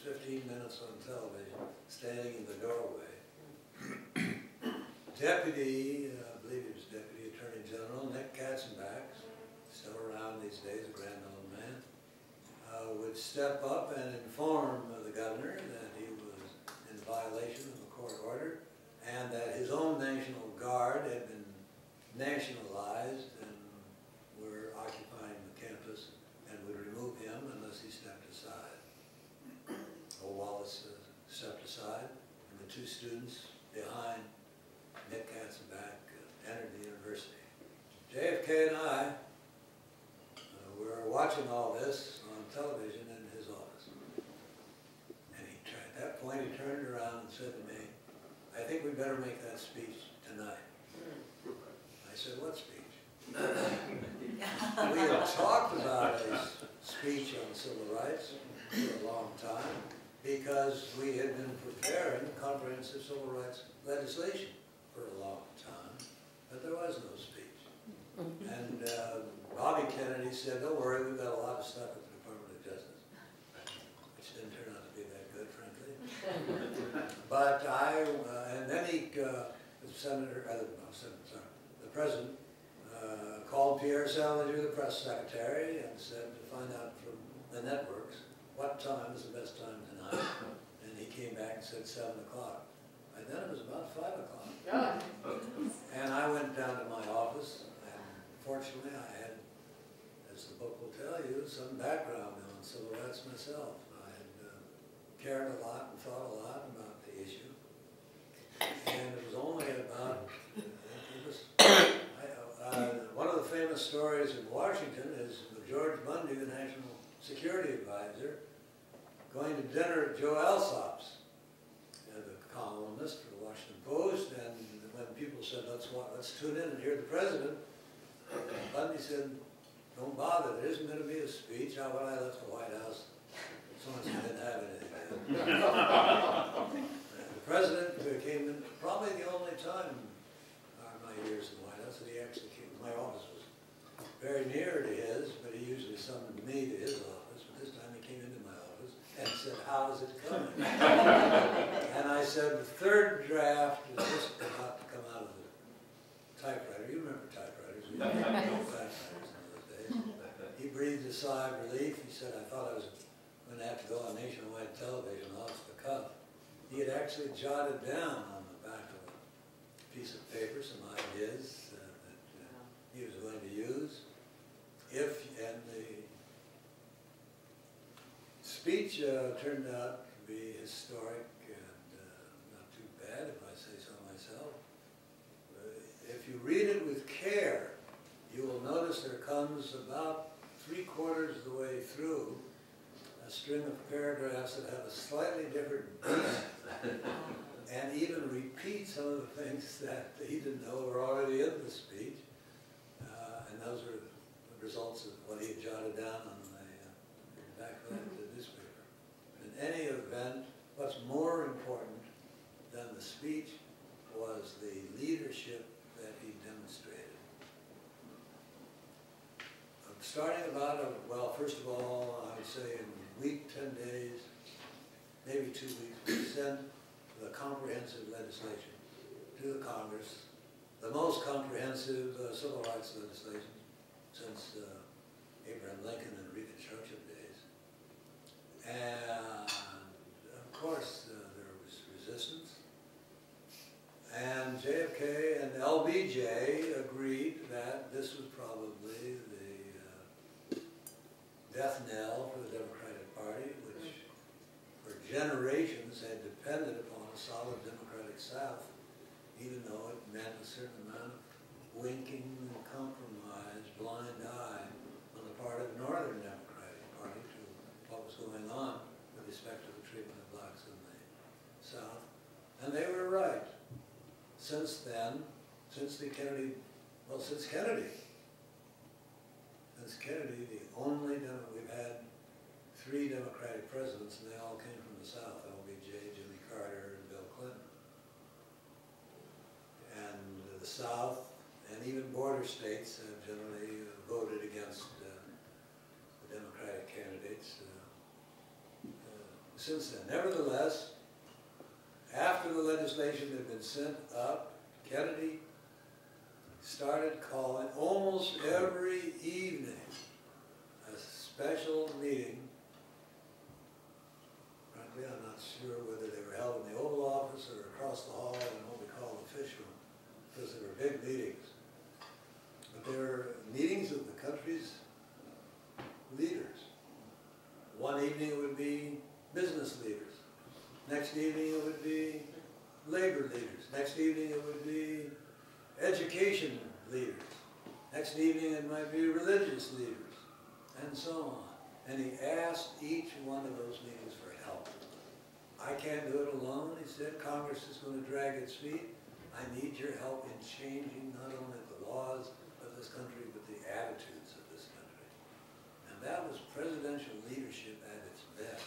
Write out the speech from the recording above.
15 minutes on television, standing in the doorway. Deputy, I believe he was Deputy Attorney General, Nick Katzenbach, still around these days, a grand old man, would step up and inform the governor that he was in violation of a court order and that his own National Guard had been nationalized and were occupying the campus and would remove him unless he stepped aside. Wallace stepped aside, and the two students behind Nick Katzenbach entered the university. JFK and I were watching all this on television in his office. And at that point he turned around and said to me, "I think we better make that speech tonight." I said, "What speech?" We had talked about a speech on civil rights for a long time because we had been preparing comprehensive civil rights legislation for a long time, but there was no speech. And Bobby Kennedy said, "Don't worry, we've got a lot of stuff at the Department of Justice," which didn't turn out to be that good, frankly. But and then the president called Pierre Salinger, the press secretary, and said to find out from the networks what time is the best time tonight. And he came back and said 7 o'clock. By then it was about 5 o'clock. And I went down to my office, and fortunately I had, as the book will tell you, some background on civil rights myself. I had cared a lot and thought a lot about the issue. And it was only about, one of the famous stories in Washington is of George Bundy, the National Security Advisor, going to dinner at Joe Alsop's, the columnist for the Washington Post, and when people said, let's tune in and hear the president, Bundy said, "Don't bother, there isn't going to be a speech." How when I left the White House, Sorensen didn't have anything. The president came in, probably the only time in my years in the White House that he actually came. My office was very near to his, but he usually summoned me to his office. But this time he came into my office and said, "How is it coming?" And I said, "The third draft is just about to come out of the typewriter." You remember typewriters. We didn't have no typewriters in those days. He breathed a sigh of relief. He said, "I thought I was going to have to go on nationwide television off the cuff." He had actually jotted down on the back of a piece of paper some ideas that he was going to use. And the speech turned out to be historic and not too bad, if I say so myself. If you read it with care, you will notice there comes about 3/4 of the way through a string of paragraphs that have a slightly different beat and even repeat some of the things that he didn't know were already in the speech. And those are the results of what he had jotted down on the back of that newspaper. In any event, what's more important than the speech was the leadership that he demonstrated. Starting about, well, first of all, I would say in a week, 10 days, maybe 2 weeks, we sent the comprehensive legislation to the Congress, the most comprehensive civil rights legislation since Abraham Lincoln and Reconstruction days. And of course, there was resistance. And JFK and LBJ agreed that this was probably the death knell for the Democratic Party, which for generations had depended upon a solid Democratic South, even though it meant a certain amount of winking and compromise, blind eye on the part of the Northern Democratic Party to what was going on with respect to the treatment of blacks in the South. And they were right. Since then, since Kennedy, the only we've had 3 Democratic presidents, and they all came from the South: LBJ, Jimmy Carter, and Bill Clinton. And the South and even border states have generally voted against the Democratic candidates. since then. Nevertheless, after the legislation had been sent up, Kennedy started calling almost every evening a special meeting. Frankly, I'm not sure whether they were held in the Oval Office or across the hall in what we call the fish room, because they were big meetings. But they were meetings of the country's leaders. One evening it would be business leaders. Next evening it would be labor leaders. Next evening it would be education leaders. Next evening it might be religious leaders, and so on. And he asked each one of those meetings for help. I can't do it alone, he said. Congress is going to drag its feet. I need your help in changing not only the laws of this country, but the attitudes of this country. And that was presidential leadership at its best.